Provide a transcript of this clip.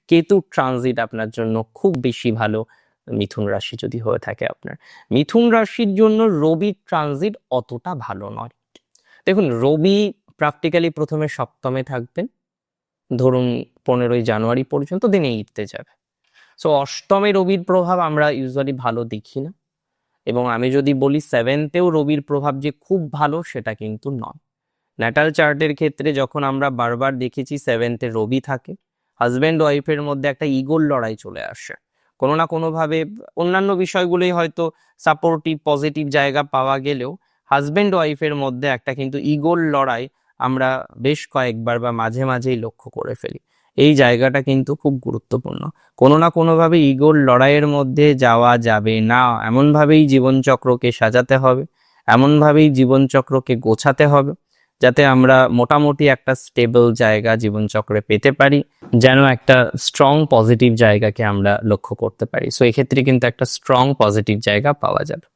Ketu transit আপনার জন্য খুব বেশি ভালো মিথুন রাশি যদি হয়ে থাকে আপনার। মিথুন রাশির জন্য রবির ট্রানজিট অতটা ভালো নয়। দেখুন, রবি প্র্যাকটিক্যালি প্রথমে সপ্তমে থাকবেন, ধরুন 15ই জানুয়ারি পর্যন্ত, দিন 8তে যাবে। সো অষ্টমে রবির প্রভাব আমরা ইউজুয়ালি ভালো দেখি না, এবং আমি যদি বলি 7থেও রবির প্রভাব যে খুব ভালো, সেটা কিন্তু নয়। ন্যাটাল চার্টের ক্ষেত্রে যখন আমরা বারবার দেখেছি 7থে রবি থাকে, হাজব্যান্ড ওয়াইফের মধ্যে একটা ইগোর লড়াই চলে আসে। কোনো না কোনোভাবে অন্যান্য বিষয়গুলোই হয়তো সাপোর্টিভ পজিটিভ জায়গা পাওয়া গেলেও হাজব্যান্ড ওয়াইফের মধ্যে একটা কিন্তু ইগোর লড়াই আমরা বেশ কয়েকবার বা মাঝে মাঝেই লক্ষ্য করে ফেলি। এই জায়গাটা কিন্তু খুব গুরুত্বপূর্ণ। কোনো না কোনোভাবে ইগোর লড়াইয়ের মধ্যে যাওয়া যাবে না, এমনভাবেই জীবনচক্রকে সাজাতে হবে, এমনভাবেই জীবনচক্রকে গোছাতে হবে যাতে আমরা মোটামুটি একটা স্টেবল জায়গা জীবনচক্রে পেতে পারি, যেন একটা স্ট্রং পজিটিভ জায়গাকে আমরা লক্ষ্য করতে পারি। সো এক্ষেত্রে কিন্তু একটা স্ট্রং পজিটিভ জায়গা পাওয়া যাবে।